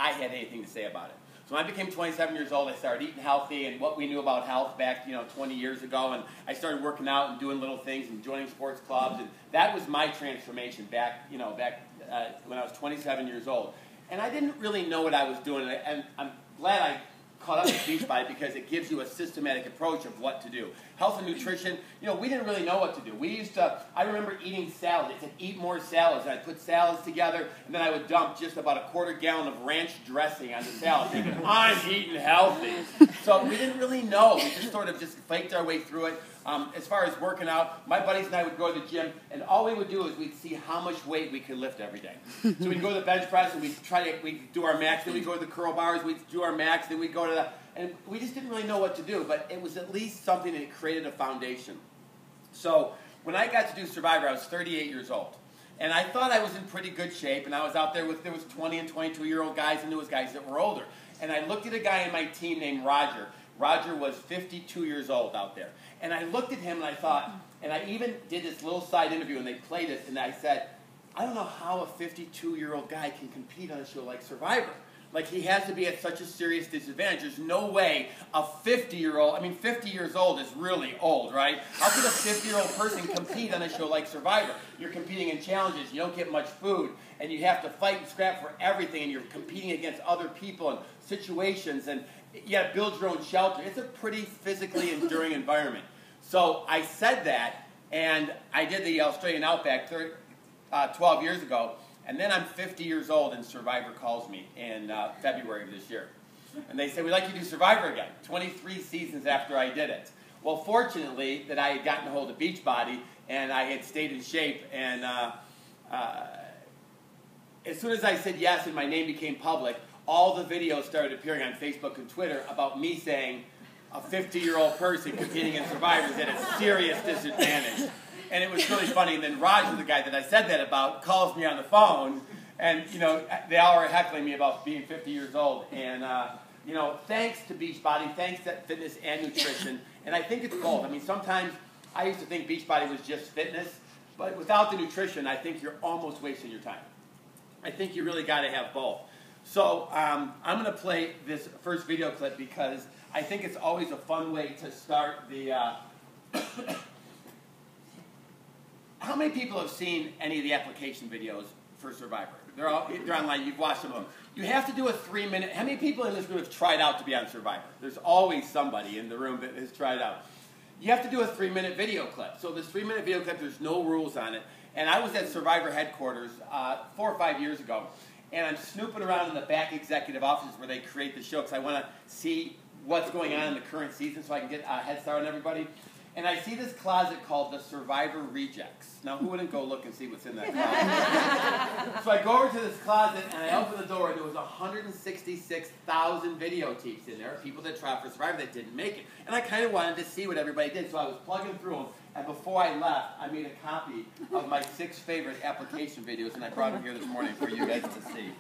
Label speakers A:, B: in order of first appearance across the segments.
A: I had anything to say about it. So when I became 27 years old, I started eating healthy and what we knew about health back 20 years ago, and I started working out and doing little things and joining sports clubs, and that was my transformation back when I was 27 years old. And I didn't really know what I was doing, and I'm glad I caught up with Beachbody because it gives you a systematic approach of what to do. Health and nutrition, we didn't really know what to do. I remember eating salad. It said eat more salads. And I'd put salads together, and then I would dump just about a quarter gallon of ranch dressing on the salad, thinking, I'm eating healthy. So we didn't really know. We just sort of just faked our way through it. As far as working out, my buddies and I would go to the gym, and all we would do is we'd see how much weight we could lift every day. So we'd go to the bench press, and we'd do our max, then we'd go to the curl bars, we'd do our max, then we'd go to the... And we just didn't really know what to do, but it was at least something that created a foundation. So when I got to do Survivor, I was 38 years old. And I thought I was in pretty good shape, and I was out there there was 20 and 22-year-old guys, and there was guys that were older. And I looked at a guy in my team named Roger. Roger was 52 years old out there. And I looked at him, and I thought, and I even did this little side interview, and they played it, and I said, I don't know how a 52-year-old guy can compete on a show like Survivor. Like, he has to be at such a serious disadvantage. There's no way a 50-year-old, 50 years old is really old, right? How could a 50-year-old person compete on a show like Survivor? You're competing in challenges, you don't get much food, and you have to fight and scrap for everything, and you're competing against other people and situations, and you got to build your own shelter. It's a pretty physically enduring environment. So I said that, and I did the Australian Outback 12 years ago. And then I'm 50 years old, and Survivor calls me in February of this year. And they say, we'd like you to do Survivor again, 23 seasons after I did it. Well, fortunately, that I had gotten a hold of Beachbody, and I had stayed in shape, and as soon as I said yes and my name became public, all the videos started appearing on Facebook and Twitter about me saying a 50-year-old person competing in Survivor is at a serious disadvantage. And it was really funny. And then Roger, the guy that I said that about, calls me on the phone. And, they all were heckling me about being 50 years old. And, thanks to Beachbody, thanks to fitness and nutrition. And I think it's both. Sometimes I used to think Beachbody was just fitness. But without the nutrition, I think you're almost wasting your time. I think you really got to have both. So I'm going to play this first video clip because I think it's always a fun way to start the... How many people have seen any of the application videos for Survivor? They're online. You've watched some of them. You have to do a 3-minute... How many people in this room have tried out to be on Survivor? There's always somebody in the room that has tried out. You have to do a 3-minute video clip. So this 3-minute video clip, there's no rules on it. And I was at Survivor headquarters 4 or 5 years ago, and I'm snooping around in the back executive offices where they create the show because I want to see what's going on in the current season so I can get a head start on everybody. And I see this closet called the Survivor Rejects. Now, who wouldn't go look and see what's in that closet? So I go over to this closet, and I open the door, and there was 166,000 video tapes in there, people that tried for Survivor that didn't make it. And I kind of wanted to see what everybody did, so I was plugging through them. And before I left, I made a copy of my 6 favorite application videos, and I brought them here this morning for you guys to see.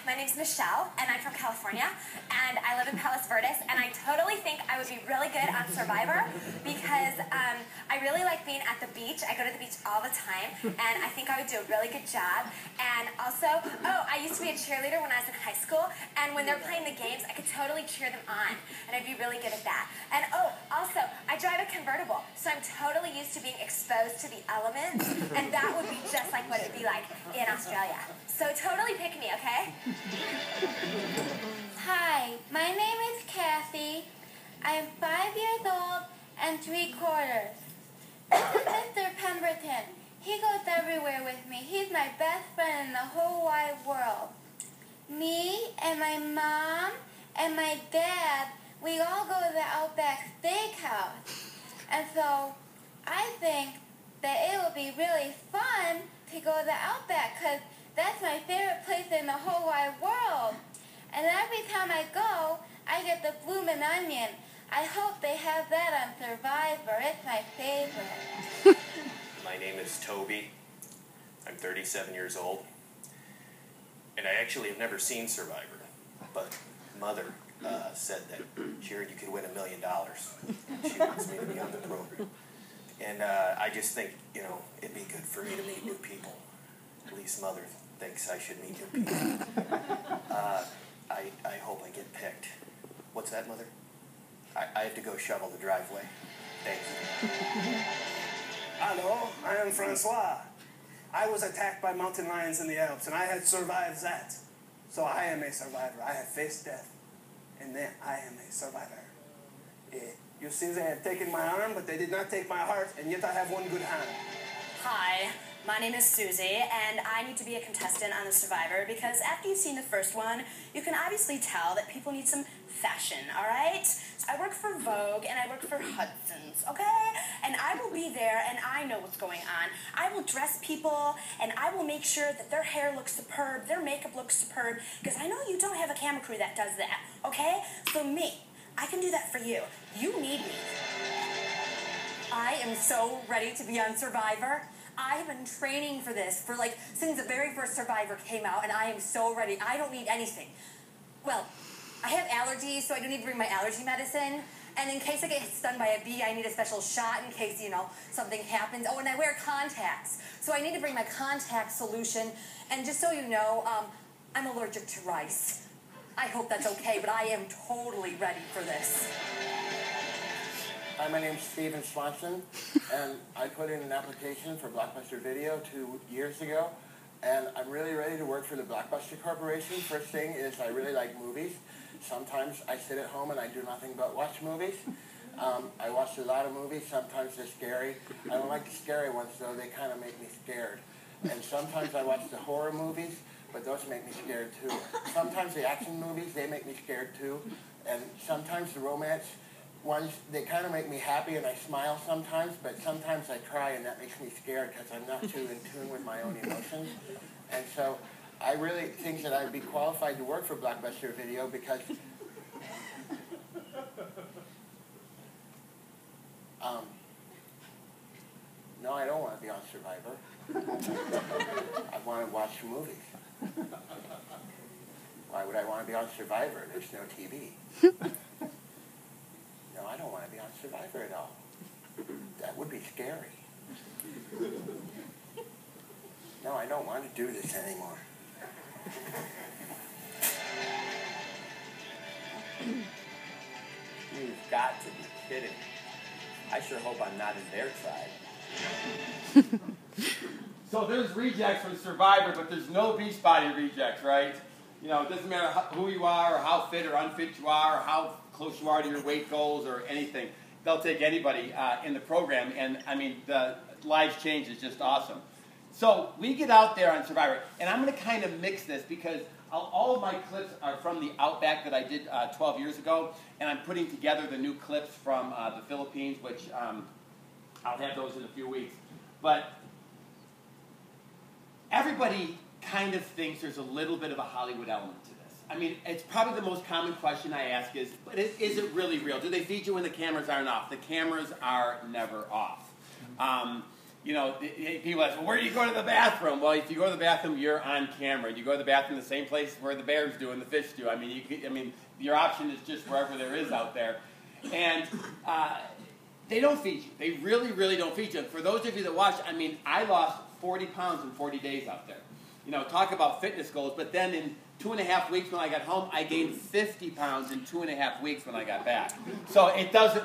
B: My name's Michelle, and I'm from California, and I live in Palos Verdes, and I totally think I would be really good on Survivor because I really like being at the beach. I go to the beach all the time, and I think I would do a really good job. And also, I used to be a cheerleader when I was in high school, and when they're playing the games, I could totally cheer them on, and I'd be really good at that. And also, I drive a convertible, so I'm totally used to being exposed to the elements, and that would be just like what it would be like in Australia. So totally pick me, okay?
C: Hi, my name is Kathy. I'm 5 years old and 3/4. This is Mr. Pemberton. He goes everywhere with me. He's my best friend in the whole wide world. Me and my mom and my dad, we all go to the Outback Steakhouse. And so I think that it will be really fun to go to the Outback because that's my favorite place in the whole wide world. And every time I go, I get the bloomin' onion. I hope they have that on Survivor. It's my favorite.
D: My name is Toby. I'm 37 years old. And I actually have never seen Survivor, but Mother said that she heard you could win $1 million. She wants me to be on the program. And I just think, you know, it'd be good for me to meet new people. At least Mother thinks I should meet new people. I hope I get picked. What's that, Mother? I have to go shovel the driveway. Thank you.
E: Hello, I am Francois. I was attacked by mountain lions in the Alps, and I had survived that. So I am a survivor. I have faced death, and then I am a survivor. You see, they have taken my arm, but they did not take my heart, and yet I have one good hand.
F: Hi, my name is Susie, and I need to be a contestant on The Survivor because after you've seen the first one, you can obviously tell that people need some fashion, all right? I work for Vogue, and I work for Hudson's, okay? And I will be there, and I know what's going on. I will dress people, and I will make sure that their hair looks superb, their makeup looks superb, because I know you don't have a camera crew that does that, okay? So me, I can do that for you. You need me.
G: I am so ready to be on Survivor. I have been training for this since the very first Survivor came out, and I am so ready. I don't need anything. Well, I have allergies, so I do need to bring my allergy medicine. And in case I get stung by a bee, I need a special shot in case, something happens. Oh, and I wear contacts. So I need to bring my contact solution. And just so you know, I'm allergic to rice. I hope that's okay, but I am totally ready for this.
H: Hi, my name's Steven Swanson, and I put in an application for Blockbuster Video 2 years ago, and I'm really ready to work for the Blockbuster Corporation. First thing is I really like movies. Sometimes I sit at home and I do nothing but watch movies. I watch a lot of movies. Sometimes they're scary. I don't like the scary ones, though. They kind of make me scared. And sometimes I watch the horror movies, but those make me scared, too. Sometimes the action movies, they make me scared, too. And sometimes the romance ones, they kind of make me happy and I smile sometimes, but sometimes I cry and that makes me scared because I'm not too in tune with my own emotions. And so I really think that I'd be qualified to work for Blockbuster Video because no, I don't want to be on Survivor. I want to watch movies. Why would I want to be on Survivor? There's no TV. No, I don't want to be on Survivor at all. That would be scary. No, I don't want to do this anymore.
A: You've got to be kidding. I sure hope I'm not in their tribe. So there's rejects from Survivor, but there's no Beachbody rejects, right? It doesn't matter who you are or how fit or unfit you are or how close you are to your weight goals or anything. They'll take anybody in the program, and I mean, the lives change is just awesome. So we get out there on Survivor, and I'm going to kind of mix this because all of my clips are from the Outback that I did 12 years ago, and I'm putting together the new clips from the Philippines, which I'll have those in a few weeks. But everybody kind of thinks there's a little bit of a Hollywood element to this. I mean, it's probably the most common question I ask is, but is it really real? Do they feed you when the cameras aren't off? The cameras are never off. People ask, well, where do you go to the bathroom? Well, if you go to the bathroom, you're on camera. You go to the bathroom the same place where the bears do and the fish do. I mean, your option is just wherever there is out there. And they don't feed you. They really, really don't feed you. And for those of you that watch, I mean, I lost 40 pounds in 40 days out there. Talk about fitness goals, but then in 2.5 weeks when I got home, I gained 50 pounds in 2.5 weeks when I got back. So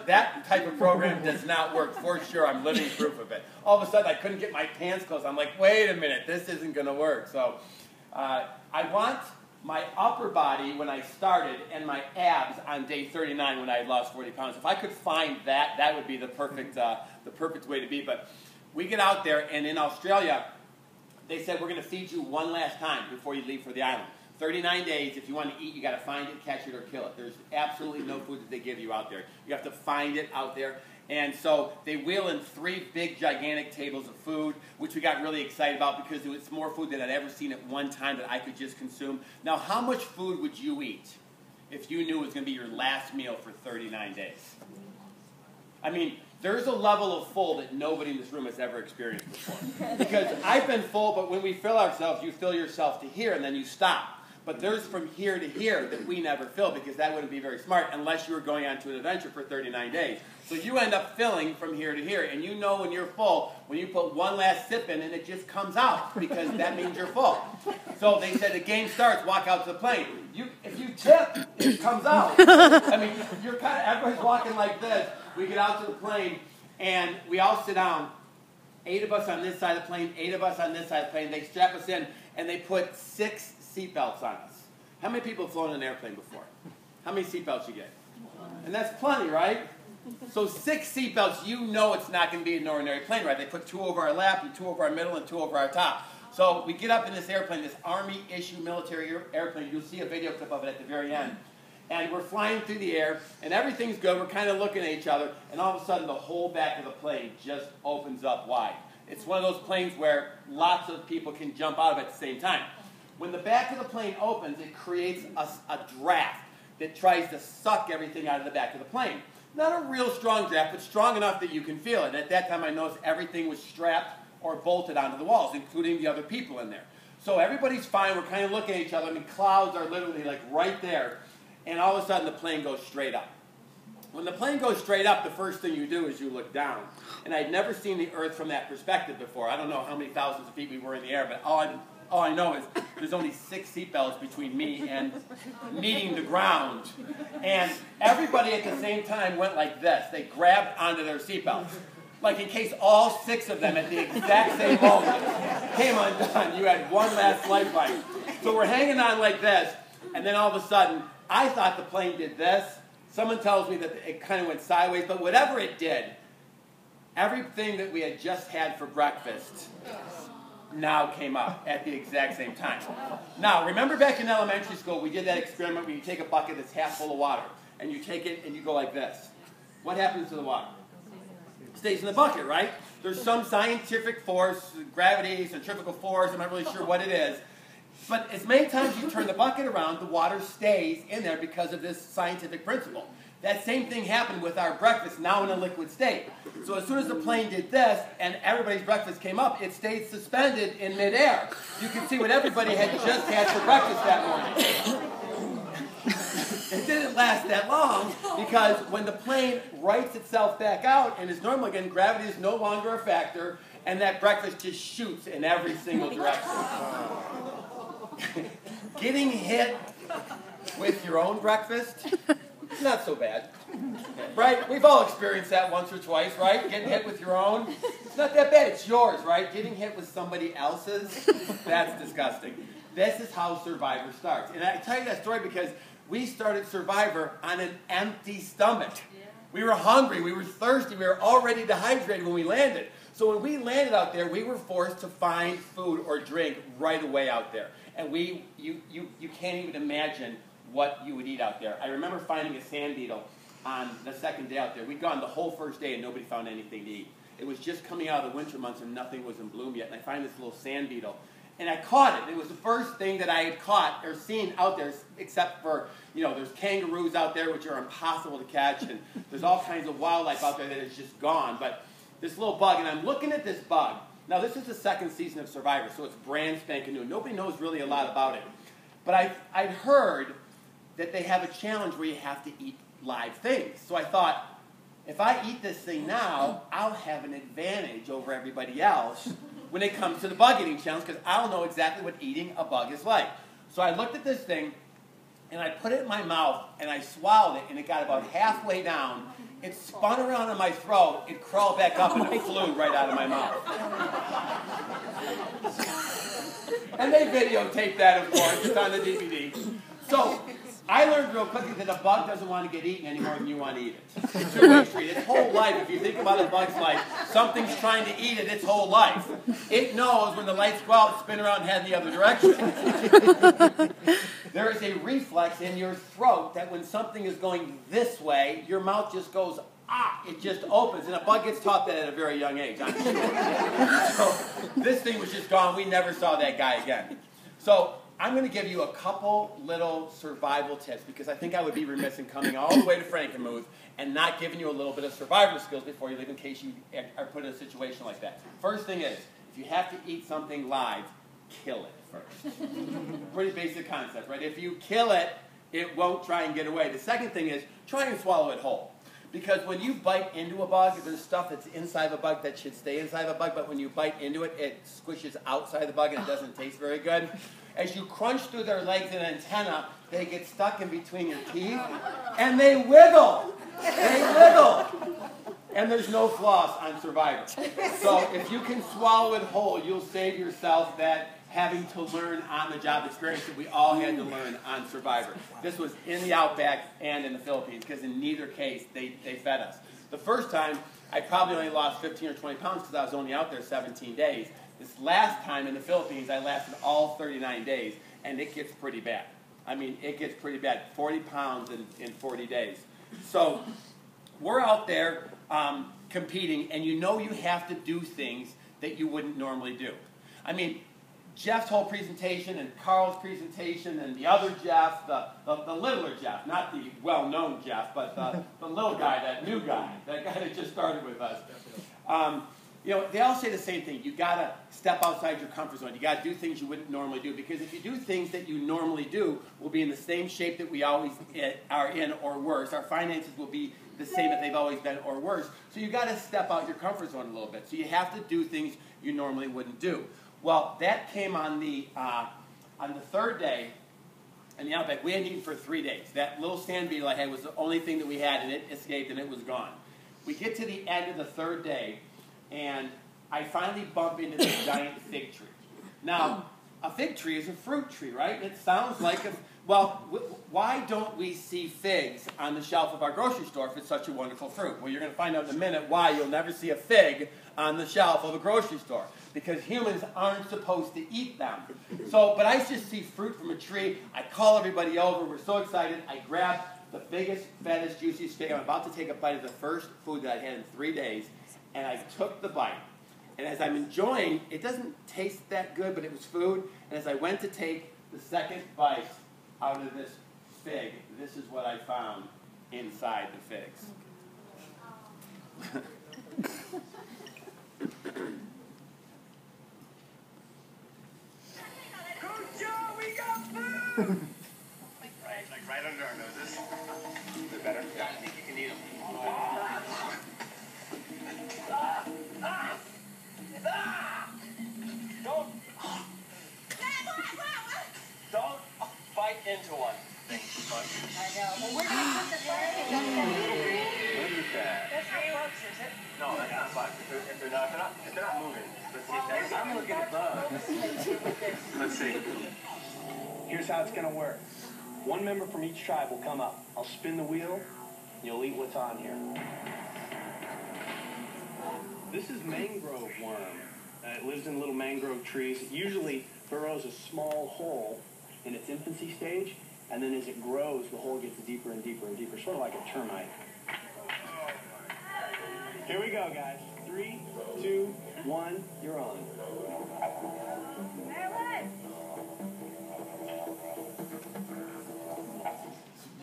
A: that type of program does not work for sure. I'm living proof of it. All of a sudden, I couldn't get my pants closed. I'm like, wait a minute, this isn't going to work. So I want my upper body when I started and my abs on day 39 when I had lost 40 pounds. If I could find that, that would be the perfect way to be. But we get out there, and in Australia, they said, we're going to feed you one last time before you leave for the island. 39 days, if you want to eat, you got to find it, catch it, or kill it. There's absolutely no food that they give you out there. You have to find it out there. And so they wheel in 3 big, gigantic tables of food, which we got really excited about because it was more food than I'd ever seen at one time that I could just consume. Now, how much food would you eat if you knew it was going to be your last meal for 39 days? I mean, there's a level of full that nobody in this room has ever experienced before. Because I've been full, but when we fill ourselves, you fill yourself to here and then you stop. But there's from here to here that we never fill, because that wouldn't be very smart unless you were going on to an adventure for 39 days. So you end up filling from here to here, and you know when you're full, when you put one last sip in and it just comes out, because that means you're full. So they said the game starts, walk out to the plane. If you tip, it comes out. I mean, you're kind of, everybody's walking like this. We get out to the plane, and we all sit down. 8 of us on this side of the plane, 8 of us on this side of the plane. They strap us in, and they put 6 seatbelts on us. How many people have flown an airplane before? How many seatbelts you get? And that's plenty, right? So 6 seatbelts, you know it's not going to be an ordinary plane ride. They put 2 over our lap, and 2 over our middle, and 2 over our top. So we get up in this airplane, this Army-issue military airplane. You'll see a video clip of it at the very end. And we're flying through the air, and everything's good. We're kind of looking at each other, and all of a sudden the whole back of the plane just opens up wide. It's one of those planes where lots of people can jump out of it at the same time. When the back of the plane opens, it creates a draft that tries to suck everything out of the back of the plane. Not a real strong draft, but strong enough that you can feel it. And at that time, I noticed everything was strapped or bolted onto the walls, including the other people in there. So everybody's fine. We're kind of looking at each other. I mean, clouds are literally like right there. And all of a sudden, the plane goes straight up. When the plane goes straight up, the first thing you do is you look down. And I'd never seen the Earth from that perspective before. I don't know how many thousands of feet we were in the air, but all I know is there's only 6 seatbelts between me and meeting the ground. And everybody at the same time went like this. They grabbed onto their seatbelts. Like in case all 6 of them at the exact same moment came undone. You had one last lifeline. So we're hanging on like this, and then all of a sudden, I thought the plane did this. Someone tells me that it kind of went sideways, but whatever it did, everything that we had just had for breakfast now came up at the exact same time. Now, remember back in elementary school, we did that experiment where you take a bucket that's half full of water, and you take it and you go like this. What happens to the water? It stays in the bucket, right? There's some scientific force, gravity, centrifugal force, I'm not really sure what it is. But as many times you turn the bucket around, the water stays in there because of this scientific principle. That same thing happened with our breakfast, now in a liquid state. So as soon as the plane did this, and everybody's breakfast came up, it stayed suspended in midair. You can see what everybody had just had for breakfast that morning. It didn't last that long, because when the plane rights itself back out and is normal again, gravity is no longer a factor, and that breakfast just shoots in every single direction. Getting hit with your own breakfast, not so bad. Right? We've all experienced that once or twice, right? Getting hit with your own. It's not that bad. It's yours, right? Getting hit with somebody else's, that's disgusting. This is how Survivor starts. And I tell you that story because we started Survivor on an empty stomach. We were hungry. We were thirsty. We were already dehydrated when we landed. So when we landed out there, we were forced to find food or drink right away out there. And you can't even imagine what you would eat out there. I remember finding a sand beetle on the second day out there. We'd gone the whole first day and nobody found anything to eat. It was just coming out of the winter months and nothing was in bloom yet. And I find this little sand beetle. And I caught it. It was the first thing that I had caught or seen out there, except for, there's kangaroos out there, which are impossible to catch. And there's all kinds of wildlife out there that is just gone. But this little bug, and I'm looking at this bug. Now, this is the second season of Survivor, so it's brand spanking new. Nobody knows really a lot about it. But I'd heard that they have a challenge where you have to eat live things. So I thought, if I eat this thing now, I'll have an advantage over everybody else when it comes to the bug eating challenge, because I'll know exactly what eating a bug is like. So I looked at this thing, and I put it in my mouth, and I swallowed it, and it got about halfway down. It spun around in my throat, it crawled back up, and it flew right out of my mouth. And they videotaped that, of course. It's on the DVD. So I learned real quickly that a bug doesn't want to get eaten any more than you want to eat it. It's two-way street. Its whole life, if you think about a bug's life, something's trying to eat it its whole life. It knows when the lights go out, spin around and head the other direction. There is a reflex in your throat that when something is going this way, your mouth just goes, it just opens. And a bug gets taught that at a very young age, I'm sure. So this thing was just gone. We never saw that guy again. So I'm going to give you a couple little survival tips because I think I would be remiss in coming all the way to Frankenmuth and not giving you a little bit of survival skills before you leave in case you are put in a situation like that. First thing is, if you have to eat something live, kill it first. Pretty basic concept, right? If you kill it, it won't try and get away. The second thing is, try and swallow it whole. Because when you bite into a bug, there's stuff that's inside of a bug that should stay inside of a bug, but when you bite into it, it squishes outside the bug and it doesn't taste very good. As you crunch through their legs and antenna, they get stuck in between your teeth, and they wiggle. They wiggle. And there's no floss on Survivor. So if you can swallow it whole, you'll save yourself that having to learn on-the-job experience that we all had to learn on Survivor. This was in the Outback and in the Philippines, because in neither case, they fed us. The first time, I probably only lost 15 or 20 pounds because I was only out there 17 days. This last time in the Philippines, I lasted all 39 days, and it gets pretty bad. I mean, it gets pretty bad. 40 pounds in 40 days. So we're out there competing, and you know you have to do things that you wouldn't normally do. I mean, Jeff's whole presentation and Carl's presentation and the other Jeff, the littler Jeff, not the well-known Jeff, but the little guy, that new guy, that guy that just started with us. You know, they all say the same thing. You got to step outside your comfort zone. You got to do things you wouldn't normally do, because if you do things that you normally do, we'll be in the same shape that we always are in or worse. Our finances will be the same that they've always been or worse. So you got to step out your comfort zone a little bit. So you have to do things you normally wouldn't do. Well, that came on the third day in the Outback. We hadn't eaten for 3 days. That little sand beetle I had was the only thing that we had, and it escaped, and it was gone. We get to the end of the third day, and I finally bump into this giant fig tree. Now, a fig tree is a fruit tree, right? It sounds like a... Well, why don't we see figs on the shelf of our grocery store if it's such a wonderful fruit? Well, you're going to find out in a minute why you'll never see a fig on the shelf of a grocery store. Because humans aren't supposed to eat them. So, but I just see fruit from a tree. I call everybody over. We're so excited. I grab the biggest, fattest, juiciest fig. I'm about to take a bite of the first food that I had in 3 days. And I took the bite. And as I'm enjoying, it doesn't taste that good, but it was food. And as I went to take the second bite out of this fig, this is what I found inside the figs.
D: Right under our noses. Is it better? Yeah, I think you can eat them. Don't bite into one.
G: I know. Well, we're going to put the
D: What is that?
G: That's bugs, is it?
D: No, that's not bugs. If they're not moving. Let's see. I'm looking at bugs. Let's see.
E: Here's how it's going to work. One member from each tribe will come up. I'll spin the wheel, and you'll eat what's on here. This is mangrove worm. It lives in little mangrove trees. It usually burrows a small hole in its infancy stage, and then as it grows, the hole gets deeper and deeper and deeper, sort of like a termite. Here we go, guys. 3, 2, 1, you're on.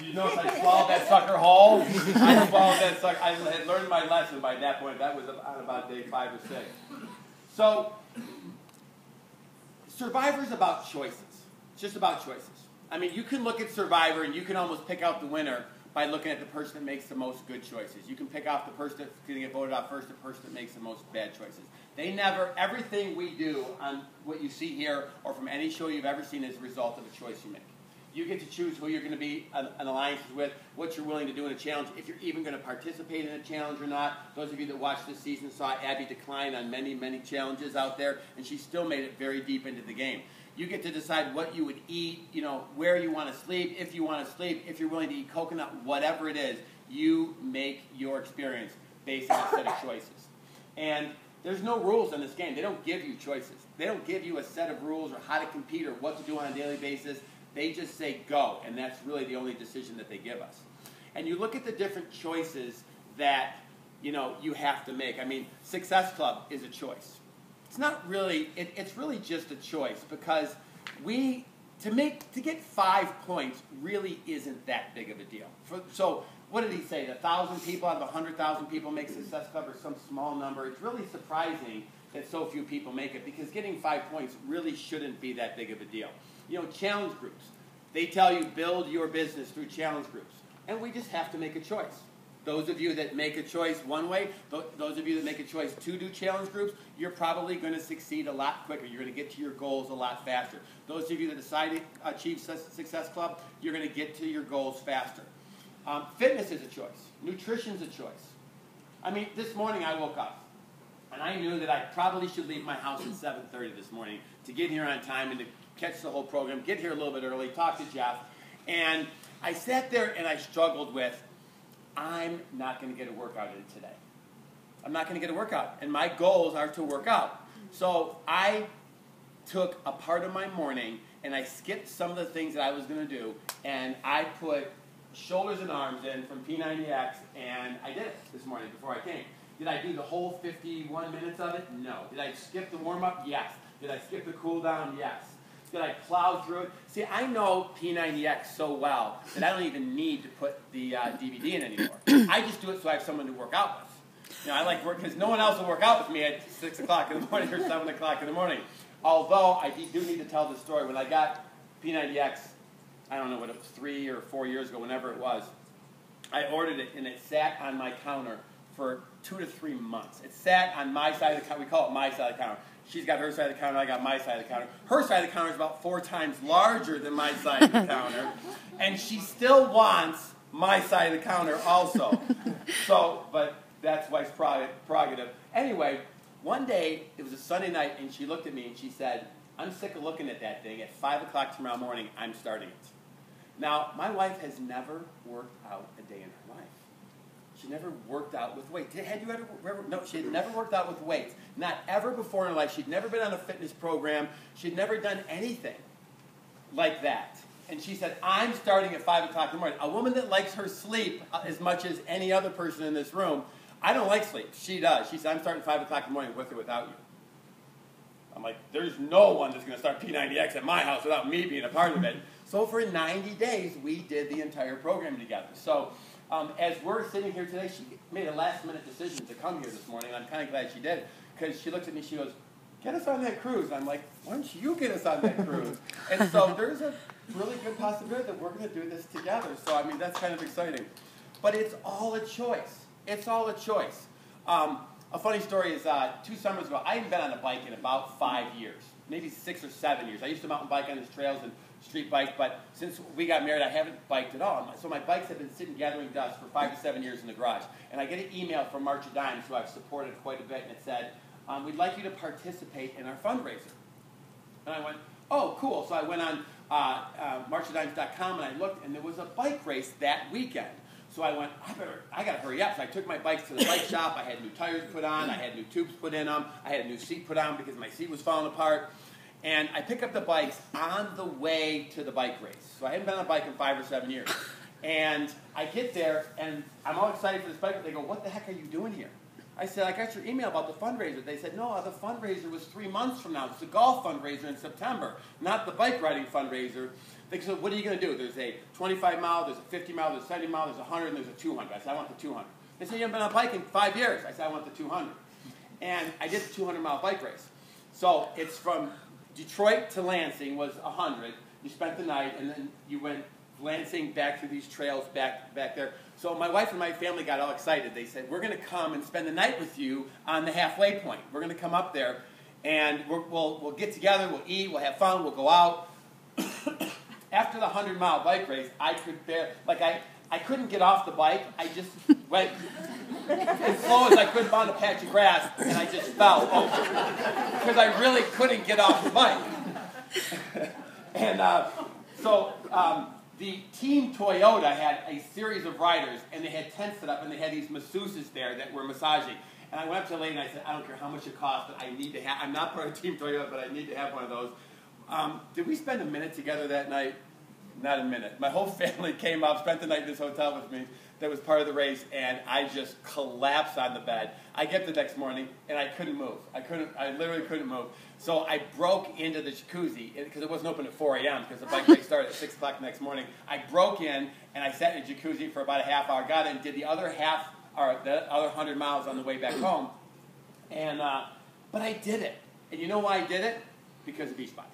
A: You notice I swallowed that sucker whole? I swallowed that sucker. I had learned my lesson by that point. That was on about day 5 or 6. So, Survivor's about choices. It's just about choices. I mean, you can look at Survivor and you can almost pick out the winner by looking at the person that makes the most good choices. You can pick out the person that's going to get voted out first, the person that makes the most bad choices. Everything we do on what you see here or from any show you've ever seen is a result of a choice you make. You get to choose who you're going to be an alliance with, what you're willing to do in a challenge, if you're even going to participate in a challenge or not. Those of you that watched this season saw Abby decline on many, many challenges out there, and she still made it very deep into the game. You get to decide what you would eat, you know, where you want to sleep, if you want to sleep, if you're willing to eat coconut, whatever it is. You make your experience based on a set of choices. And there's no rules in this game. They don't give you choices. They don't give you a set of rules or how to compete or what to do on a daily basis. They just say go, and that's really the only decision that they give us. And you look at the different choices that, you know, you have to make. I mean, Success Club is a choice. It's not really, it's really just a choice because we to get 5 points really isn't that big of a deal. So what did he say? 1,000 people out of 100,000 people make Success Club, or some small number. It's really surprising that so few people make it, because getting 5 points really shouldn't be that big of a deal. You know, challenge groups. They tell you build your business through challenge groups. And we just have to make a choice. Those of you that make a choice one way, those of you that make a choice to do challenge groups, you're probably going to succeed a lot quicker. You're going to get to your goals a lot faster. Those of you that decide to achieve Success Club, you're going to get to your goals faster. Fitness is a choice. Nutrition's a choice. I mean, this morning I woke up, and I knew that I probably should leave my house at 7:30 this morning to get here on time and to catch the whole program, get here a little bit early, talk to Jeff. And I sat there and I struggled with, I'm not going to get a workout in today. I'm not going to get a workout. And my goals are to work out. So I took a part of my morning and I skipped some of the things that I was going to do, and I put shoulders and arms in from P90X, and I did it this morning before I came. Did I do the whole 51 minutes of it? No. Did I skip the warm-up? Yes. Did I skip the cool-down? Yes. Did I plow through it? See, I know P90X so well that I don't even need to put the DVD in anymore. I just do it so I have someone to work out with. You know, I like work because no one else will work out with me at 6 o'clock in the morning or 7 o'clock in the morning. Although I do need to tell the story. When I got P90X, I don't know what it was, 3 or 4 years ago, whenever it was, I ordered it and it sat on my counter for 2 to 3 months. It sat on my side of the counter. We call it my side of the counter. She's got her side of the counter, I got my side of the counter. Her side of the counter is about 4 times larger than my side of the counter. And she still wants my side of the counter also. So, but that's wife's prerogative. Anyway, one day, it was a Sunday night, and she looked at me and she said, I'm sick of looking at that thing. At 5 o'clock tomorrow morning, I'm starting it. Now, my wife has never worked out a day in her life. She never worked out with weights. Had you ever? No, she had never worked out with weights. Not ever before in her life. She'd never been on a fitness program. She'd never done anything like that. And she said, I'm starting at 5 o'clock in the morning. A woman that likes her sleep as much as any other person in this room. I don't like sleep. She does. She said, I'm starting at 5 o'clock in the morning with or without you. I'm like, there's no one that's going to start P90X at my house without me being a part of it. So for 90 days, we did the entire program together. So as we're sitting here today, she made a last-minute decision to come here this morning. I'm kind of glad she did, because she looked at me, she goes, get us on that cruise. I'm like, why don't you get us on that cruise? And so there's a really good possibility that we're going to do this together. So, I mean, that's kind of exciting. But it's all a choice. It's all a choice. A funny story is 2 summers ago, I hadn't been on a bike in about 5 years, maybe 6 or 7 years. I used to mountain bike on these trails and street bike, but since we got married, I haven't biked at all. So my bikes have been sitting gathering dust for 5 to 7 years in the garage. And I get an email from March of Dimes, who I've supported quite a bit, and it said, we'd like you to participate in our fundraiser. And I went, oh, cool. So I went on marchofdimes.com and I looked, and there was a bike race that weekend. So I went, I got to hurry up. So I took my bikes to the bike shop. I had new tires put on. I had new tubes put in them. I had a new seat put on because my seat was falling apart. And I pick up the bikes on the way to the bike race. So I hadn't been on a bike in 5 or 7 years. And I get there, and I'm all excited for this bike. They go, what the heck are you doing here? I said, I got your email about the fundraiser. They said, no, the fundraiser was 3 months from now. It's the golf fundraiser in September, not the bike riding fundraiser. They said, what are you going to do? There's a 25-mile, there's a 50-mile, there's a 70-mile, there's a 100, and there's a 200. I said, I want the 200. They said, you haven't been on a bike in 5 years. I said, I want the 200. And I did the 200-mile bike race. So it's from Detroit to Lansing was 100. You spent the night, and then you went Lansing back through these trails back there. So my wife and my family got all excited. They said, we're going to come and spend the night with you on the halfway point. We're going to come up there, and we'll get together, we'll eat, we'll have fun, we'll go out. After the 100-mile bike race, I could bear, I couldn't get off the bike. I just went as slow as I could on a patch of grass, and I just fell over because I really couldn't get off the bike. And so the team Toyota had a series of riders, and they had tents set up, and they had these masseuses there that were massaging. And I went up to the lady and I said, I don't care how much it costs, but I need to have, I'm not part of Team Toyota, but I need to have one of those. Did we spend a minute together that night? not a minute. My whole family came up, spent the night in this hotel with me that was part of the race, and I just collapsed on the bed. I get up the next morning, and I couldn't move. I literally couldn't move. So I broke into the jacuzzi, because it wasn't open at 4 a.m., because the bike race started at 6 o'clock the next morning. I broke in, and I sat in the jacuzzi for about a half hour, got in, did the other 100 miles on the way back home. And, but I did it. And you know why I did it? Because of Beachbody.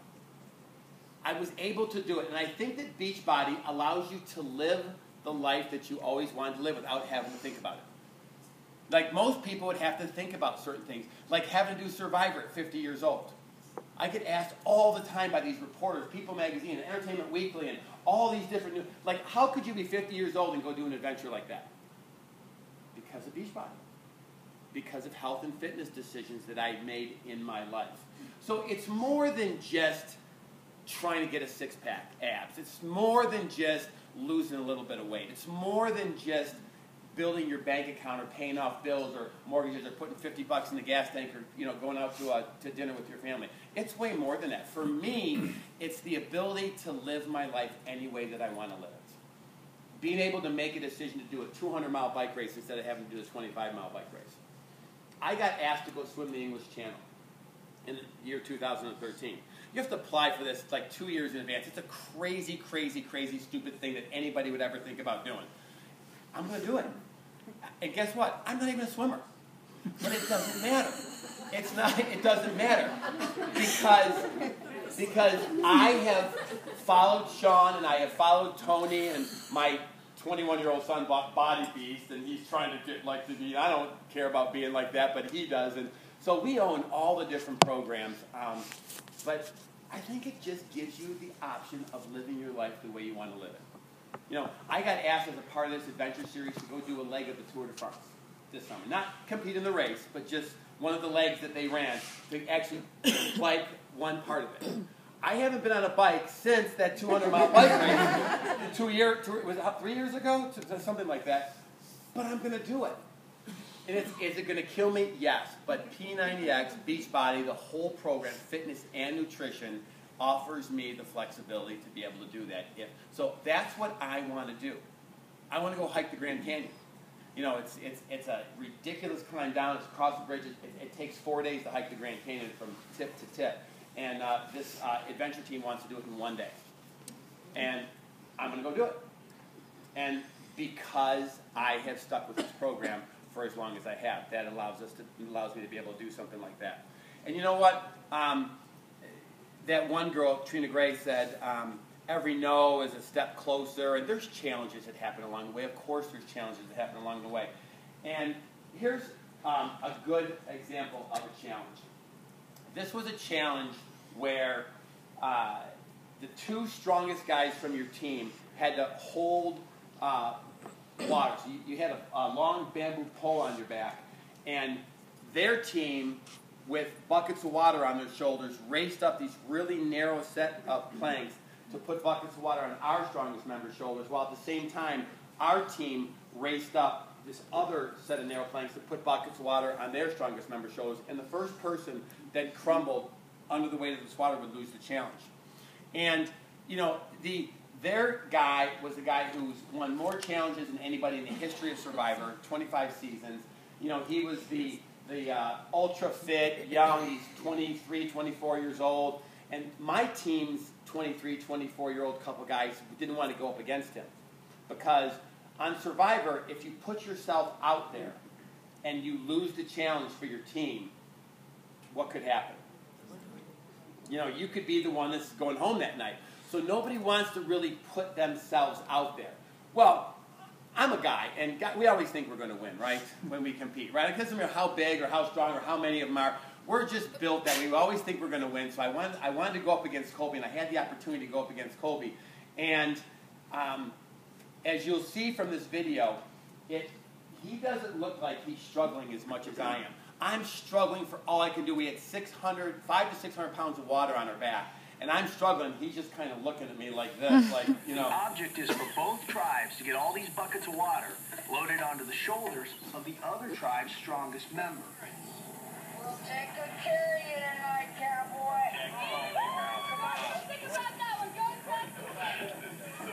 A: I was able to do it. And I think that Beachbody allows you to live the life that you always wanted to live without having to think about it. Like most people would have to think about certain things, like having to do Survivor at 50 years old. I get asked all the time by these reporters, People Magazine and Entertainment Weekly and all these different new, like how could you be 50 years old and go do an adventure like that? Because of Beachbody. Because of health and fitness decisions that I made in my life. So it's more than just trying to get a six-pack abs. It's more than just losing a little bit of weight. It's more than just building your bank account or paying off bills or mortgages or putting $50 in the gas tank or going out to dinner with your family. It's way more than that. For me, it's the ability to live my life any way that I want to live it. Being able to make a decision to do a 200-mile bike race instead of having to do a 25-mile bike race. I got asked to go swim the English Channel in the year 2013. You have to apply for this like 2 years in advance. It's a crazy, crazy, crazy, stupid thing that anybody would ever think about doing. I'm going to do it. And guess what? I'm not even a swimmer. But it doesn't matter. It doesn't matter. Because I have followed Sean and I have followed Tony and my 21-year-old son bought Body Beast and he's trying to get like to be. I don't care about being like that, but he does. And so we own all the different programs. But I think it just gives you the option of living your life the way you want to live it. I got asked as a part of this adventure series to go do a leg of the Tour de France this summer. Not compete in the race, but just one of the legs that they ran to actually bike one part of it. I haven't been on a bike since that 200-mile bike race. Was it 3 years ago? Something like that. But I'm going to do it. And is it going to kill me? Yes. But P90X, Beachbody, the whole program, fitness and nutrition, offers me the flexibility to be able to do that. So that's what I want to do. I want to go hike the Grand Canyon. It's a ridiculous climb down. It's across the bridge. It takes 4 days to hike the Grand Canyon from tip to tip. And this adventure team wants to do it in 1 day. And I'm going to go do it. And because I have stuck with this program for as long as I have, that allows me to be able to do something like that. And you know what? That one girl, Trina Gray, said, every no is a step closer, and there's challenges that happen along the way. Of course there's challenges that happen along the way. And here's a good example of a challenge. This was a challenge where the two strongest guys from your team had to hold water. So you had a long bamboo pole on your back, and their team, with buckets of water on their shoulders, raced up these really narrow set of planks to put buckets of water on our strongest member's shoulders, while at the same time, our team raced up this other set of narrow planks to put buckets of water on their strongest member's shoulders, and the first person that crumbled under the weight of this water would lose the challenge. And, their guy was the guy who's won more challenges than anybody in the history of Survivor, 25 seasons. He was the ultra fit, young, he's 23, 24 years old. And my team's 23, 24-year-old couple guys didn't want to go up against him. Because on Survivor, if you put yourself out there and you lose the challenge for your team, what could happen? You could be the one that's going home that night. So nobody wants to really put themselves out there. Well, I'm a guy, and we always think we're going to win, right, when we compete, right? It doesn't matter how big or how strong or how many of them are. We're just built that we always think we're going to win. So I wanted to go up against Colby, and I had the opportunity to go up against Colby. And as you'll see from this video, he doesn't look like he's struggling as much as I am. I'm struggling for all I can do. We had 500 to 600 pounds of water on our back. And I'm struggling. He's just kind of looking at me like this,
I: The object is for both tribes to get all these buckets of water loaded onto the shoulders of the other tribe's strongest member.
C: We'll take good care of you tonight, cowboy. Come on, think about that one. Go,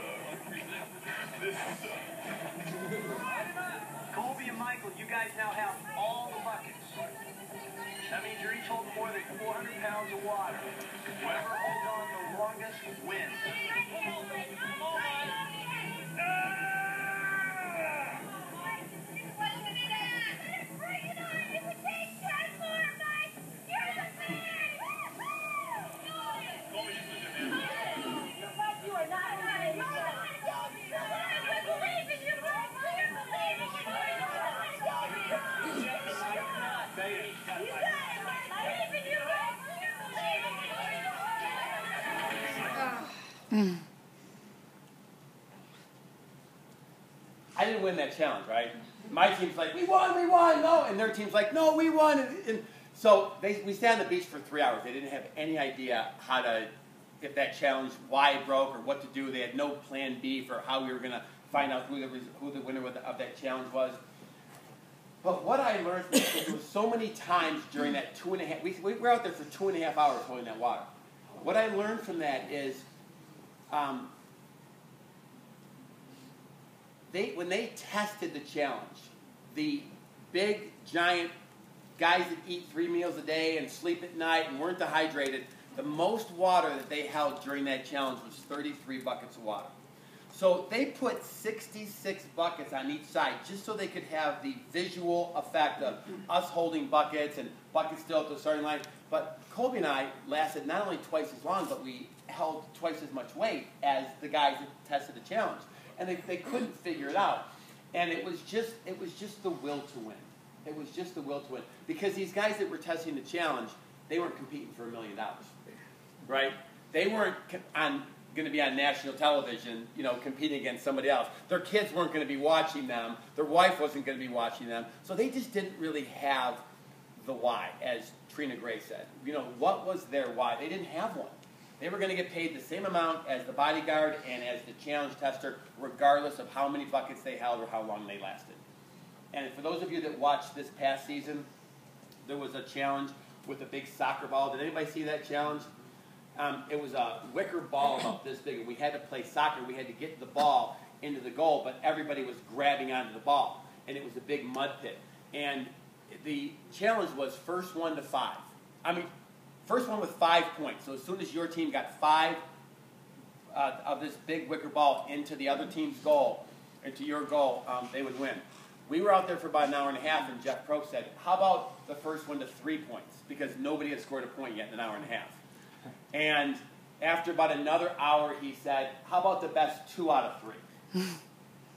I: You guys now have all the buckets. That means you're each holding more than 400 pounds of water. Whoever holds on the longest wins.
A: I didn't win that challenge, right? My team's like, we won, no. And their team's like, no, we won. And so we sat on the beach for 3 hours. They didn't have any idea how to, if that challenge, why it broke or what to do. They had no plan B for how we were going to find out who the winner of that challenge was. But what I learned from it was so many times during that 2.5, we were out there for 2.5 hours holding that water. What I learned from that is, when they tested the challenge, the big, giant guys that eat 3 meals a day and sleep at night and weren't dehydrated, the most water that they held during that challenge was 33 buckets of water. So they put 66 buckets on each side just so they could have the visual effect of us holding buckets and buckets still at the starting line. But Colby and I lasted not only twice as long, but we held twice as much weight as the guys that tested the challenge. And they couldn't figure it out. And it was just the will to win. It was just the will to win. Because these guys that were testing the challenge, they weren't competing for $1 million. Right? They weren't going to be on national television, competing against somebody else. Their kids weren't going to be watching them. Their wife wasn't going to be watching them. So they just didn't really have the why, as Trina Gray said. What was their why? They didn't have one. They were going to get paid the same amount as the bodyguard and as the challenge tester, regardless of how many buckets they held or how long they lasted. And for those of you that watched this past season, there was a challenge with a big soccer ball. Did anybody see that challenge? It was a wicker ball about this big, and we had to play soccer. We had to get the ball into the goal, but everybody was grabbing onto the ball, and it was a big mud pit. And the challenge was first one to 5. First one with 5 points. So as soon as your team got 5 of this big wicker ball into the other team's goal, into your goal, they would win. We were out there for about an hour and a half, and Jeff Croak said, how about the first one to 3 points? Because nobody had scored a point yet in an hour and a half. And after about another hour, he said, how about the best 2 out of 3?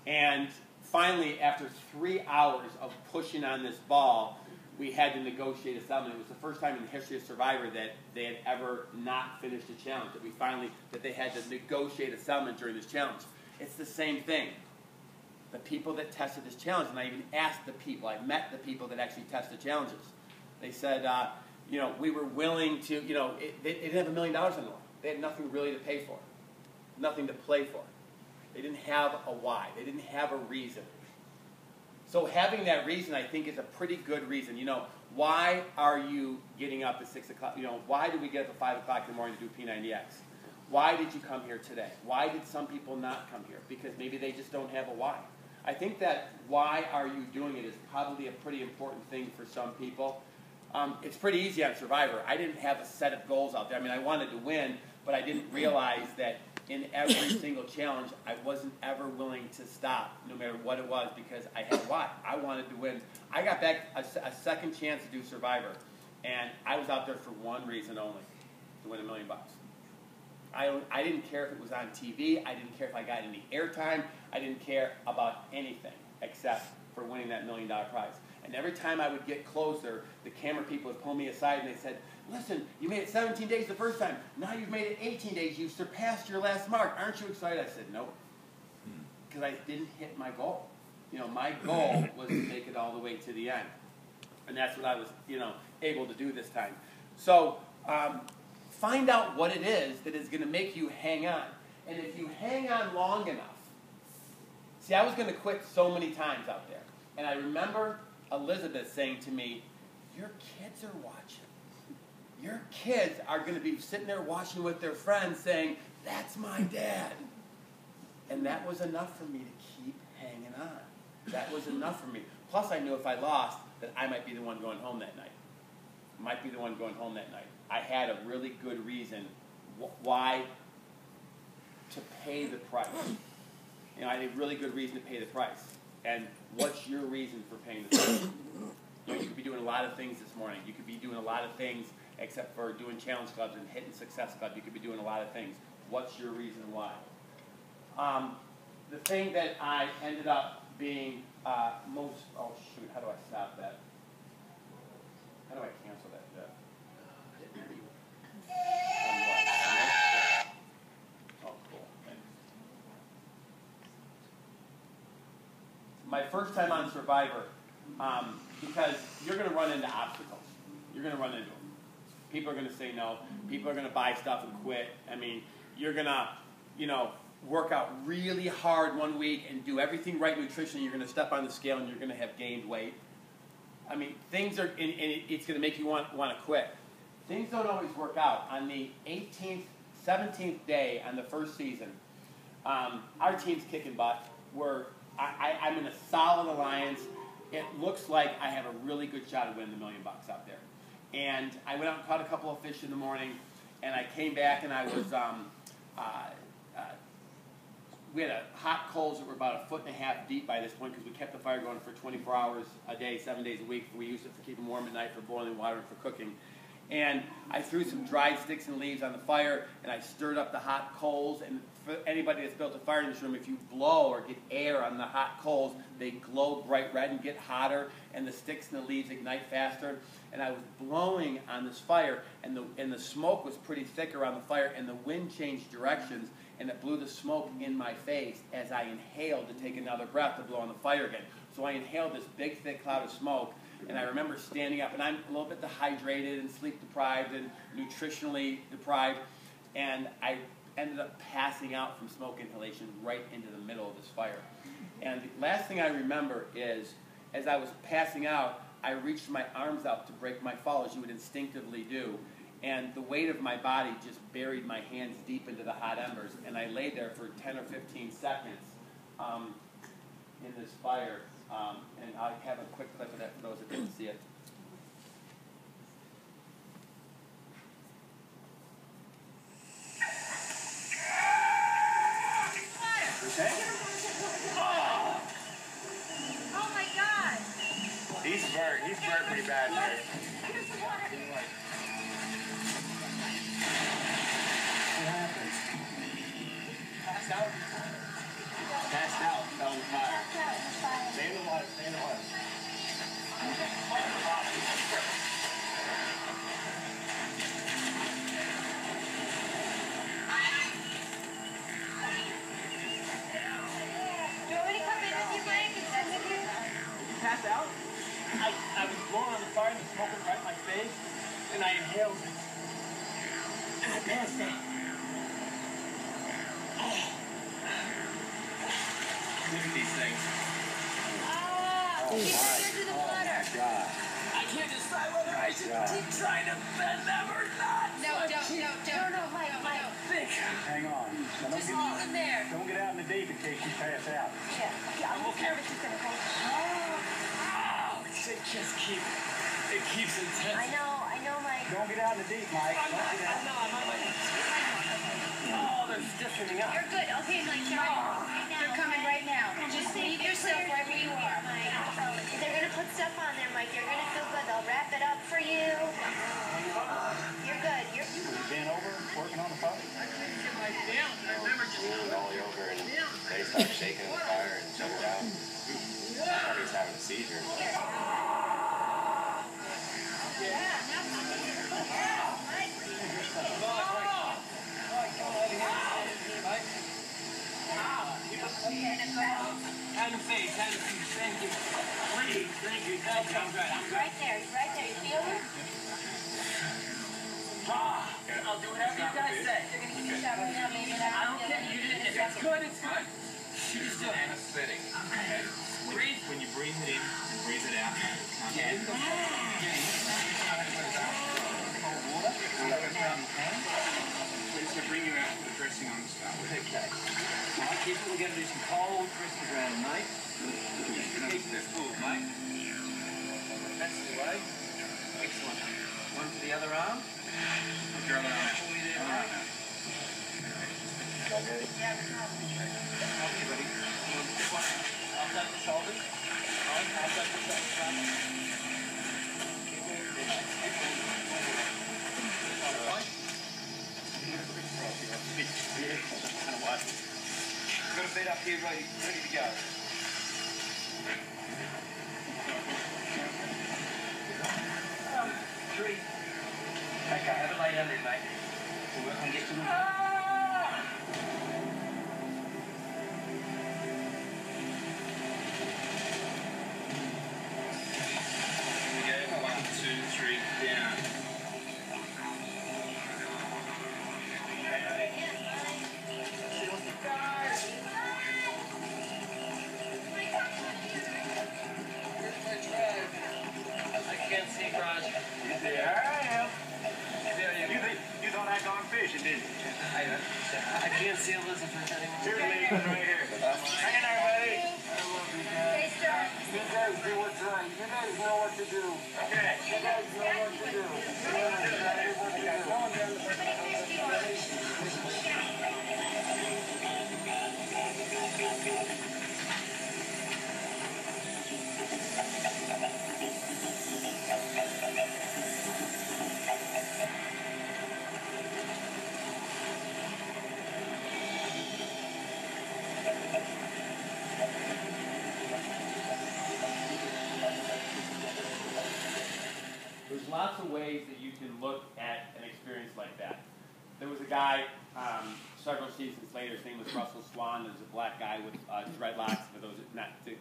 A: And finally, after 3 hours of pushing on this ball, we had to negotiate a settlement. It was the first time in the history of Survivor that they had ever not finished a challenge, that they had to negotiate a settlement during this challenge. It's the same thing. The people that tested this challenge, and I even asked the people, I met the people that actually tested challenges. They said, we were willing to, they didn't have $1 million on the line. They had nothing really to pay for, nothing to play for. They didn't have a why. They didn't have a reason. So having that reason, I think, is a pretty good reason. Why are you getting up at 6 o'clock? Why did we get up at 5 o'clock in the morning to do P90X? Why did you come here today? Why did some people not come here? Because maybe they just don't have a why. I think that why are you doing it is probably a pretty important thing for some people. It's pretty easy on Survivor. I didn't have a set of goals out there. I wanted to win, but I didn't realize that in every single challenge, I wasn't ever willing to stop, no matter what it was, because I had a why. I wanted to win. I got back a second chance to do Survivor, and I was out there for one reason only, to win $1 million. I didn't care if it was on TV. I didn't care if I got any airtime. I didn't care about anything except for winning that $1 million prize. And every time I would get closer, the camera people would pull me aside and they said, listen, you made it 17 days the first time. Now you've made it 18 days. You've surpassed your last mark. Aren't you excited? I said, nope. Because I didn't hit my goal. My goal was to make it all the way to the end. And that's what I was, able to do this time. So find out what it is that is going to make you hang on. And if you hang on long enough, see, I was going to quit so many times out there. And I remember Elizabeth saying to me, your kids are watching. Your kids are going to be sitting there watching with their friends saying, that's my dad. And that was enough for me to keep hanging on. That was enough for me. Plus, I knew if I lost, that I might be the one going home that night. I had a really good reason why to pay the price. You know, I had a really good reason to pay the price. And what's your reason for paying the price? You know, you could be doing a lot of things this morning. You could be doing a lot of things except for doing challenge clubs and hitting success club. You could be doing a lot of things. What's your reason why? The thing that I ended up being most, oh shoot, how do I stop that? How do I cancel that? Oh, cool. Thanks. My first time on Survivor, because you're going to run into obstacles. You're going to run into them. People are going to say no. People are going to buy stuff and quit. I mean, you're going to, you know, work out really hard one week and do everything right nutritionally. You're going to step on the scale and you're going to have gained weight. I mean, things are, and it's going to make you want to quit. Things don't always work out. On the 18th, 17th day on the first season, our team's kicking butt. I'm in a solid alliance. It looks like I have a really good shot at winning the $1 million out there. And I went out and caught a couple of fish in the morning, and I came back and I was, we had hot coals that were about 1.5 feet deep by this point because we kept the fire going for 24 hours a day, 7 days a week. We used it for keeping warm at night, for boiling water, and for cooking. And I threw some dried sticks and leaves on the fire, and I stirred up the hot coals. And for anybody that's built a fire in this room, if you blow or get air on the hot coals, they glow bright red and get hotter, and the sticks and the leaves ignite faster. And I was blowing on this fire, and the smoke was pretty thick around the fire, and the wind changed directions, and it blew the smoke in my face as I inhaled to take another breath to blow on the fire again. So I inhaled this big, thick cloud of smoke, and I remember standing up, and I'm a little bit dehydrated and sleep-deprived and nutritionally deprived, and I ended up passing out from smoke inhalation right into the middle of this fire. And the last thing I remember is, as I was passing out, I reached my arms out to break my fall, as you would instinctively do, and the weight of my body just buried my hands deep into the hot embers, and I lay there for 10 or 15 seconds in this fire. And I have a quick clip of that for those that didn't see it. Okay?
C: Oh my God!
H: He's burnt pretty bad, Rick.
C: Here's the water.
A: What happened? Passed out. Passed out. Fell in the fire.
H: Stay in the water, stay in the water.
A: Passed out. I was blowing on the fire and the smoke was right in my face, and I inhaled it. And I passed out. Look at these things.
C: Oh my
A: God. I can't decide whether I should keep trying to bend them or not.
C: No, don't, Mike.
A: Think.
H: Hang on. Now,
C: Just leave them there.
H: don't get out in the deep in case you pass out.
C: Yeah, I'm okay.
A: It just keeps intense.
C: I know, Mike.
H: Don't get out in the deep, Mike.
A: I'm on my... Oh, they're stiffening up.
C: You're good. Okay, Mike, they're coming right now. Just leave yourself right where you are, Mike.
B: They're going to put stuff on there, Mike. You're going to feel good. They'll wrap it up for you. You're good. You're
H: Bent over, working on the fire.
A: I remember just...
D: Leaned all over and they started shaking in the fire and jumped out. I thought he was having a seizure.
A: Hand and face, thank you. Please, thank you. I'm good.
B: right there. You feel it?
A: I'll do whatever you guys say.
B: You're going to give me a shot right now, baby.
A: I don't care. You didn't. If it's good, it's good. You just do it.
I: Anesthetic.
A: Okay. Breathe.
I: When you breathe it in, you breathe it out. We're just going to bring you out with the dressing on the start.
A: Okay. Now, people are going to do some cold
I: dressing ground, mate. Just to keep this cool, mate. That's the way. Excellent. One for the other arm. Put your other arm for me there, mate. Okay, buddy. Arms up the shoulders. Arms up the shoulders. Got a bed up here ready to go. Three. Okay, have a lay down there, mate. We'll work on getting them. Here we go. 1, 2, 3, down. Fishing, didn't you? I can't see Elizabeth anymore. Here's Nathan right here. Hang in there, buddy. I love you guys. You guys do what's right. You guys know what to do. Okay. You guys know what to do. You guys know what to do.
A: There's lots of ways that you can look at an experience like that. There was a guy several seasons later, his name was Russell Swan. There's a black guy with dreadlocks, for those not to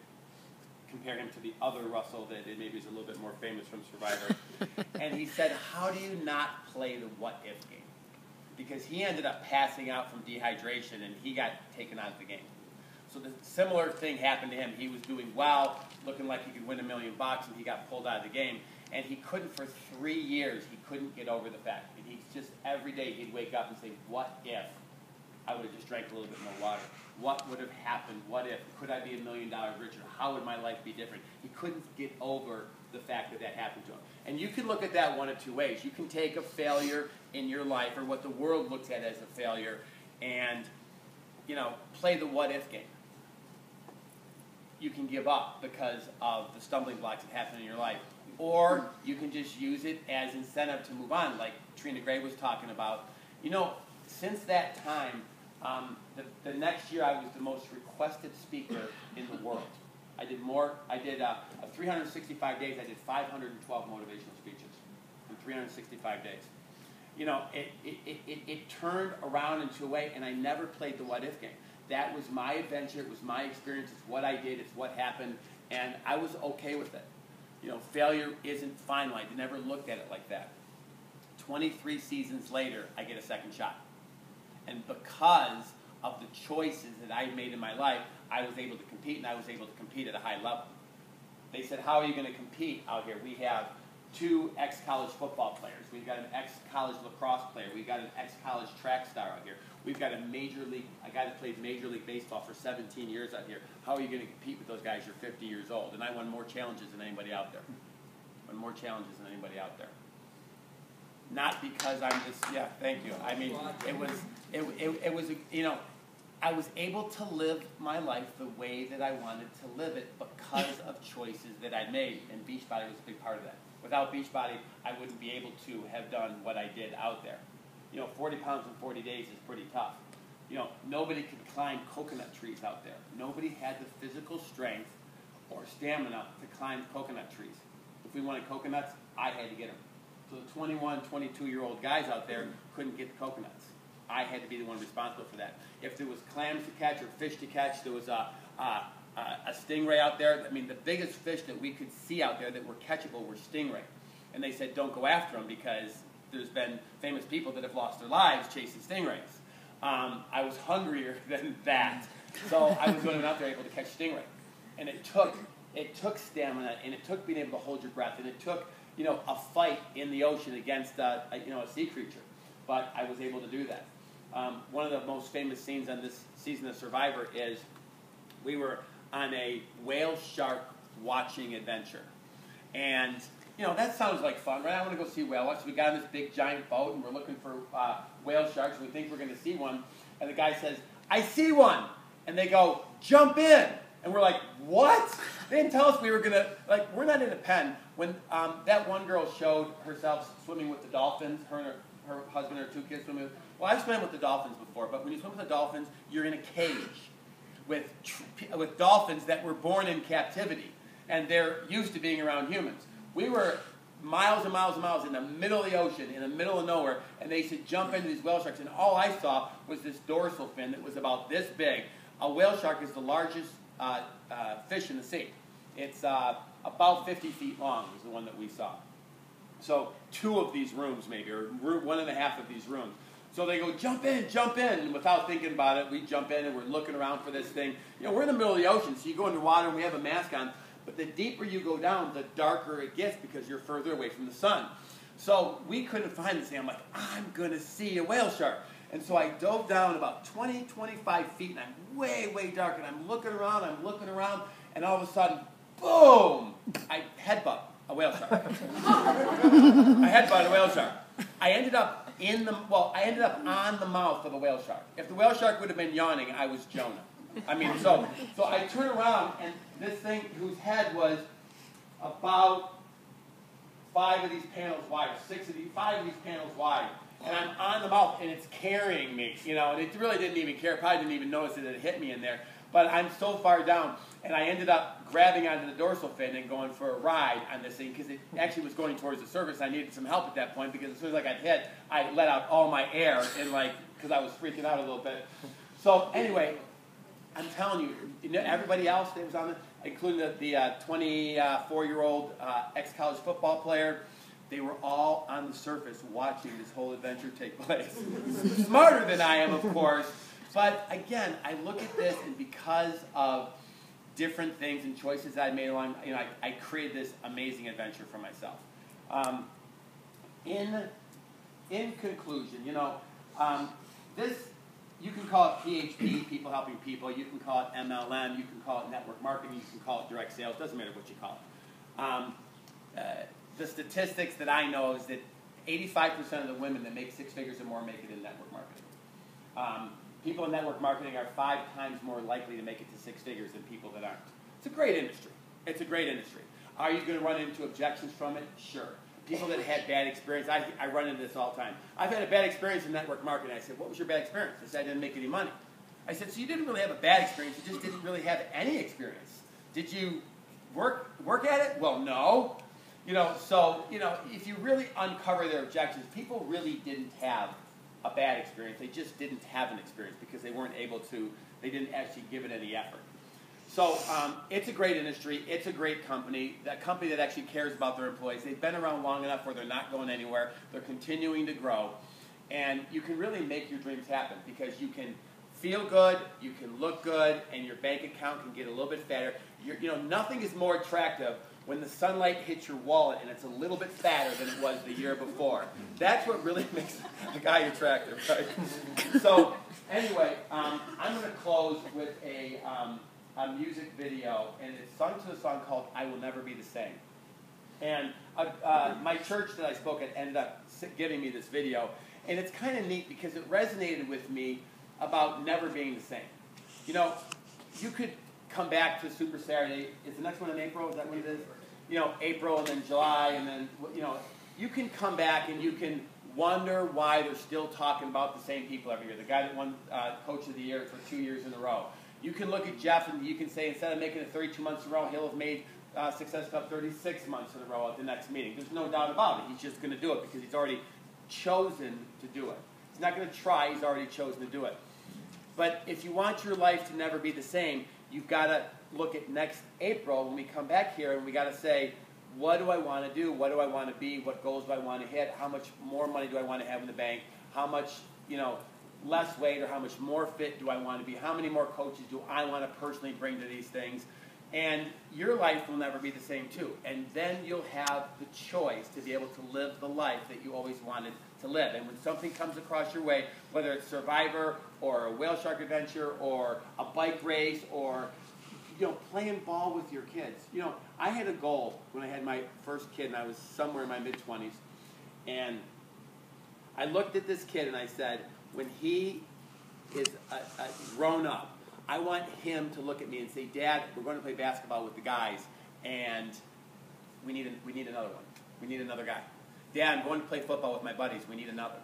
A: compare him to the other Russell that maybe is a little bit more famous from Survivor. And he said, how do you not play the what-if game? Because he ended up passing out from dehydration and he got taken out of the game. So the similar thing happened to him. He was doing well, looking like he could win $1 million, and he got pulled out of the game. And he couldn't, for 3 years, he couldn't get over the fact. And he just, every day, he'd wake up and say, what if I would have just drank a little bit more water? What would have happened? What if? Could I be $1 million richer? How would my life be different? He couldn't get over the fact that that happened to him. And you can look at that one of two ways. You can take a failure in your life, or what the world looks at as a failure, and, play the what-if game. You can give up because of the stumbling blocks that happen in your life. Or you can just use it as incentive to move on, like Trina Gray was talking about. Since that time, the next year I was the most requested speaker in the world. I did 365 days, I did 512 motivational speeches in 365 days. It turned around into a way, and I never played the what-if game. That was my adventure, it was my experience, it's what I did, it's what happened, and I was okay with it. Failure isn't final. I never looked at it like that. 23 seasons later, I get a second shot. And because of the choices that I made in my life, I was able to compete, and I was able to compete at a high level. They said, how are you going to compete out here? We have 2 ex-college football players. We've got an ex-college lacrosse player. We've got an ex-college track star out here. We've got a guy that played Major League Baseball for 17 years out here. How are you going to compete with those guys? You're 50 years old. And I won more challenges than anybody out there. Won more challenges than anybody out there. Not because I'm just, thank you. I mean, it was, I was able to live my life the way that I wanted to live it because of choices that I made. And Beachbody was a big part of that. Without Beachbody, I wouldn't be able to have done what I did out there. 40 pounds in 40 days is pretty tough. Nobody could climb coconut trees out there. Nobody had the physical strength or stamina to climb coconut trees. If we wanted coconuts, I had to get them. So the 21, 22-year-old guys out there couldn't get the coconuts. I had to be the one responsible for that. If there was clams to catch or fish to catch, there was a stingray out there. I mean, the biggest fish that we could see out there that were catchable were stingray. And they said, don't go after them because there's been famous people that have lost their lives chasing stingrays. I was hungrier than that. So I was going out there able to catch stingray. And it took stamina, and it took being able to hold your breath, and it took, a fight in the ocean against, a sea creature. But I was able to do that. One of the most famous scenes on this season of Survivor is We were on a whale shark watching adventure. And, you know, that sounds like fun, right? I want to go see whale sharks. We got on this big giant boat and we're looking for whale sharks. We think we're going to see one. And the guy says, I see one. And they go, jump in. And we're like, what? They didn't tell us we were going to, like, we're not in a pen. When that one girl showed herself swimming with the dolphins, her and her husband and her 2 kids swimming with, well, I've swam with the dolphins before, but when you swim with the dolphins, you're in a cage with dolphins that were born in captivity, and they're used to being around humans. We were miles and miles and miles in the middle of the ocean, in the middle of nowhere, and they said jump into these whale sharks, and all I saw was this dorsal fin that was about this big. A whale shark is the largest fish in the sea. It's about 50 feet long was the one that we saw. So 2 of these rooms maybe, or 1.5 of these rooms. So they go, jump in, and without thinking about it, we jump in and we're looking around for this thing. You know, we're in the middle of the ocean, so you go into water and we have a mask on, but the deeper you go down, the darker it gets because you're further away from the sun. So we couldn't find this thing. I'm like, I'm going to see a whale shark. And so I dove down about 20, 25 feet, and I'm way, way dark, and I'm looking around, and all of a sudden, boom! I headbutt a whale shark. I headbutt a whale shark. I ended up on the mouth of a whale shark. If the whale shark would have been yawning, I was Jonah. I mean, so I turn around, and this thing, whose head was about 5 of these panels wide, 5 of these panels wide, and I'm on the mouth, and it's carrying me, you know, and it really didn't even care, probably didn't even notice that it hit me in there, but I'm so far down, and I ended up grabbing onto the dorsal fin and going for a ride on this thing, because it actually was going towards the surface. I needed some help at that point, because as soon as I got hit, I let out all my air, and because I was freaking out a little bit. So anyway, I'm telling you, everybody else that was on it, including the 24-year-old ex-college football player, they were all on the surface watching this whole adventure take place. Smarter than I am, of course. But again, I look at this, and because of different things and choices I made along, you know, I created this amazing adventure for myself. In conclusion, you know, this, you can call it PHP, people helping people. You can call it MLM. You can call it network marketing. You can call it direct sales. Doesn't matter what you call it. The statistics that I know is that 85% of the women that make 6 figures or more make it in network marketing. People in network marketing are 5 times more likely to make it to 6 figures than people that aren't. It's a great industry. It's a great industry. Are you going to run into objections from it? Sure. People that had bad experience, I run into this all the time. I've had a bad experience in network marketing. I said, what was your bad experience? They said, I didn't make any money. I said, so you didn't really have a bad experience, you just didn't really have any experience. Did you work at it? Well, no. You know, so, you know, if you really uncover their objections, people really didn't have a bad experience. They just didn't have an experience because they weren't able to, they didn't actually give it any effort. So it's a great industry. It's a great company. That company that actually cares about their employees. They've been around long enough where they're not going anywhere. They're continuing to grow. And you can really make your dreams happen because you can feel good, you can look good, and your bank account can get a little bit fatter. You know, nothing is more attractive when the sunlight hits your wallet and it's a little bit fatter than it was the year before. That's what really makes a guy attractive, right? So anyway, I'm going to close with a music video, and it's sung to a song called I Will Never Be the Same. And my church that I spoke at ended up giving me this video, and it's kind of neat because it resonated with me about never being the same. You know, you could come back to Super Saturday. Is the next one in April? Is that what it is? You know, April and then July, and then, you know, you can come back and you can wonder why they're still talking about the same people every year. The guy that won Coach of the Year for 2 years in a row. You can look at Jeff and you can say instead of making it 32 months in a row, he'll have made Success Club 36 months in a row at the next meeting. There's no doubt about it. He's just going to do it because he's already chosen to do it. He's not going to try. He's already chosen to do it. But if you want your life to never be the same, you've got to look at next April when we come back here, and we got to say, what do I want to do? What do I want to be? What goals do I want to hit? How much more money do I want to have in the bank? How much, you know, less weight or how much more fit do I want to be? How many more coaches do I want to personally bring to these things? And your life will never be the same too. And then you'll have the choice to be able to live the life that you always wanted to live. And when something comes across your way, whether it's Survivor or a whale shark adventure or a bike race or playing ball with your kids. I had a goal when I had my first kid, and I was somewhere in my mid-20s, and I looked at this kid and I said, when he is grown up, I want him to look at me and say, Dad, we're going to play basketball with the guys, and we need another one. We need another guy. Dad, I'm going to play football with my buddies. We need another.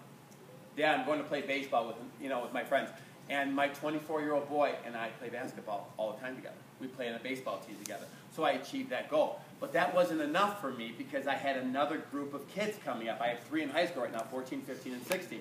A: Dad, I'm going to play baseball with my friends. And my 24-year-old boy and I play basketball all the time together. We play on a baseball team together. So I achieved that goal. But that wasn't enough for me because I had another group of kids coming up. I have 3 in high school right now, 14, 15, and 16.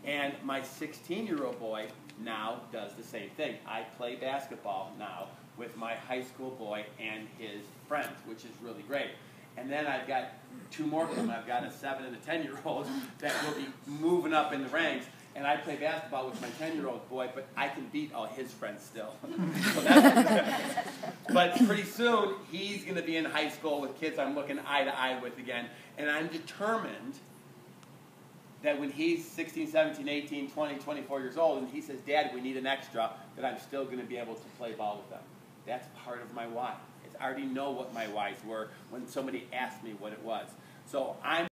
A: And my 16-year-old boy now does the same thing. I play basketball now with my high school boy and his friends, which is really great. And then I've got 2 more coming. I've got a 7 and a 10-year-old that will be moving up in the ranks. And I play basketball with my 10-year-old boy, but I can beat all his friends still. So but pretty soon, he's going to be in high school with kids I'm looking eye to eye with again. And I'm determined that when he's 16, 17, 18, 20, 24 years old, and he says, Dad, we need an extra, that I'm still going to be able to play ball with them. That's part of my why. I already know what my whys were when somebody asked me what it was. So I'm